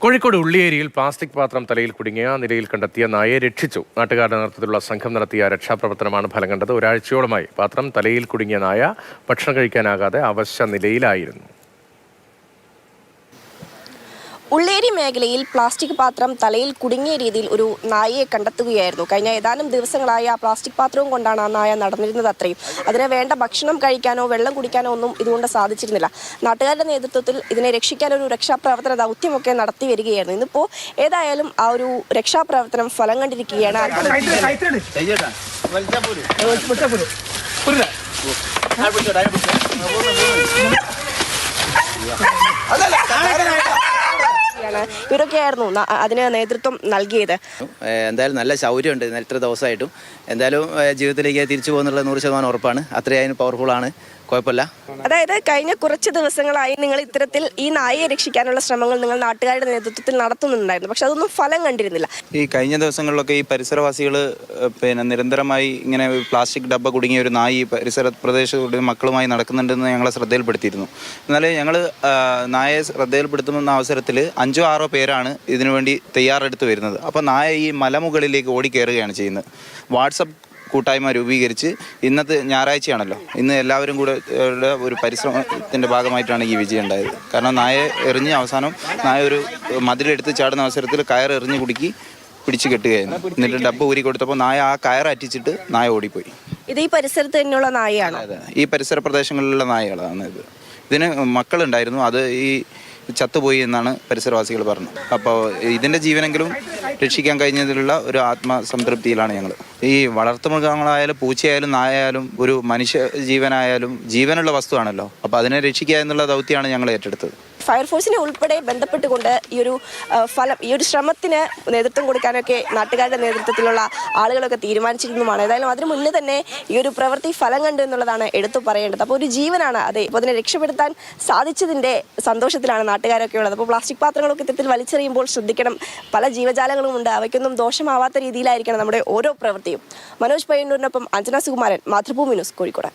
Kozhikode ഉള്ളിയേരിയിൽ plastic പാത്രം തലയിൽ കുടുങ്ങിയ നിലയിൽ കണ്ടെത്തിയ നായയെ രക്ഷിച്ചു. നാട്ടുകാരുടെ നേതൃത്വത്തിലുള്ള സംഘം നടത്തിയ രക്ഷാപ്രവർത്തനമാണ് ഫലം കണ്ടത്. ഒരാഴ്ചയോളമായി പാത്രം തലയിൽ കുടുങ്ങിയ നായ ഭക്ഷണം കഴിക്കാനാകാതെ അവശ നിലയിലായിരുന്നു. ഉള്ളേരി മേഖലയിൽ പ്ലാസ്റ്റിക് പാത്രം തലയിൽ കുടുങ്ങിയ രീതിയിൽ ഒരു നായയെ കണ്ടെത്തുകയായിരുന്നു. കഴിഞ്ഞ ഏതാനും ദിവസങ്ങളായി ആ പ്ലാസ്റ്റിക് പാത്രവും കൊണ്ടാണ് ആ നായ നടന്നിരുന്നത്. അത്രയും അതിന് വേണ്ട ഭക്ഷണം കഴിക്കാനോ വെള്ളം കുടിക്കാനോ ഒന്നും ഇതുകൊണ്ട് സാധിച്ചിരുന്നില്ല. നാട്ടുകാരുടെ നേതൃത്വത്തിൽ ഇതിനെ രക്ഷിക്കാൻ ഒരു രക്ഷാപ്രവർത്തന ദൗത്യമൊക്കെ നടത്തി വരികയായിരുന്നു. ഇന്നിപ്പോൾ ഏതായാലും ആ ഒരു രക്ഷാപ്രവർത്തനം ഫലം കണ്ടിരിക്കുകയാണ്. ഇവരൊക്കെയായിരുന്നു അതിന് നേതൃത്വം നൽകിയത്. എന്തായാലും നല്ല ശൗര്യമുണ്ട്. ഇത്ര ദിവസമായിട്ടും എന്തായാലും ജീവിതത്തിലേക്ക് തിരിച്ചു പോകുന്നുള്ള 100% ഉറപ്പാണ്. അത്രയും പവർഫുള്ളാണ്. കുഴപ്പമില്ല. അതായത് കഴിഞ്ഞ കുറച്ച് ദിവസങ്ങളായി നിങ്ങൾ ഇത്തരത്തിൽ ഈ നായയെ രക്ഷിക്കാനുള്ള ശ്രമങ്ങൾ നിങ്ങൾ നാട്ടുകാരുടെ നേതൃത്വത്തിൽ നടത്തുന്നുണ്ടായിരുന്നു. പക്ഷെ അതൊന്നും ഫലം കണ്ടിരുന്നില്ല. ഈ കഴിഞ്ഞ ദിവസങ്ങളിലൊക്കെ ഈ പരിസരവാസികൾ നിരന്തരമായി ഇങ്ങനെ പ്ലാസ്റ്റിക് ഡബ്ബ കുടുങ്ങിയ ഒരു നായ ഈ പരിസര പ്രദേശത്ത് മക്കളുമായി നടക്കുന്നുണ്ടെന്ന് ഞങ്ങളെ ശ്രദ്ധയിൽപ്പെടുത്തിയിരുന്നു. എന്നാൽ ഞങ്ങൾ നായയെ ശ്രദ്ധയിൽപ്പെടുത്തുന്ന അവസരത്തിൽ 5-6 പേരാണ് ഇതിനുവേണ്ടി തയ്യാറെടുത്ത് വരുന്നത്. അപ്പോൾ നായ ഈ മലമുകളിലേക്ക് ഓടിക്കയറുകയാണ് ചെയ്യുന്നത്. വാട്സപ്പ് കൂട്ടായ്മ രൂപീകരിച്ച് ഇന്നത്തെ ഞായറാഴ്ചയാണല്ലോ, ഇന്ന് എല്ലാവരും കൂടെ ഒരു പരിശ്രമത്തിൻ്റെ ഭാഗമായിട്ടാണ് ഈ വിജയം ഉണ്ടായത്. കാരണം നായ എറിഞ്ഞ് അവസാനം നായ ഒരു മതിലെടുത്ത് ചാടുന്ന അവസരത്തിൽ കയർ എറിഞ്ഞ് കുടുക്കി പിടിച്ച് കെട്ടുകയായിരുന്നു. എന്നിട്ട് ഡബ്ബ ഊരി കൊടുത്തപ്പോൾ നായ ആ കയർ അറ്റിച്ചിട്ട് നായ ഓടിപ്പോയി. ഇത് ഈ പരിസരത്ത് തന്നെയുള്ള നായയാണ്. അതെ, ഈ പരിസര പ്രദേശങ്ങളിലുള്ള നായകളാണ് ഇത്. ഇതിന് മക്കളുണ്ടായിരുന്നു, അത് ഈ ചത്തുപോയി എന്നാണ് പരിസരവാസികൾ പറഞ്ഞത്. അപ്പോൾ ഇതിൻ്റെ ജീവനെങ്കിലും രക്ഷിക്കാൻ കഴിഞ്ഞതിലുള്ള ഒരു ആത്മസംതൃപ്തിയിലാണ് ഞങ്ങൾ. ഈ വളർത്തുമൃഗങ്ങളായാലും പൂച്ചയായാലും നായായാലും ഒരു മനുഷ്യ ജീവനായാലും ജീവനുള്ള വസ്തുവാണല്ലോ. അപ്പോൾ അതിനെ രക്ഷിക്കുക എന്നുള്ള ദൗത്യമാണ് ഞങ്ങൾ ഏറ്റെടുത്തത്. ഫയർഫോഴ്സിനെ ഉൾപ്പെടെ ബന്ധപ്പെട്ടുകൊണ്ട് ഈ ഒരു ശ്രമത്തിന് നേതൃത്വം കൊടുക്കാനൊക്കെ നാട്ടുകാരുടെ നേതൃത്വത്തിലുള്ള ആളുകളൊക്കെ തീരുമാനിച്ചിരുന്നതുമാണ്. ഏതായാലും അതിന് മുന്നേ തന്നെ ഈ ഒരു പ്രവൃത്തി ഫലം കണ്ടു എന്നുള്ളതാണ് എടുത്തു പറയേണ്ടത്. അപ്പോൾ ഒരു ജീവനാണ് അതെ. അപ്പോൾ അതിനെ രക്ഷപ്പെടുത്താൻ സാധിച്ചതിൻ്റെ സന്തോഷത്തിലാണ് നാട്ടുകാരൊക്കെ ഉള്ളത്. അപ്പോൾ പ്ലാസ്റ്റിക് പാത്രങ്ങളൊക്കെ ഇത്തരത്തിൽ വലിച്ചെറിയുമ്പോൾ ശ്രദ്ധിക്കണം. പല ജീവജാലങ്ങളും ഉണ്ട്, അവയ്ക്കൊന്നും ദോഷമാവാത്ത രീതിയിലായിരിക്കണം നമ്മുടെ ഓരോ പ്രവൃത്തിയും. മനോജ് പയ്യന്നൂരിനൊപ്പം അഞ്ജന സുകുമാരൻ, മാതൃഭൂമി ന്യൂസ്, കോഴിക്കോട്.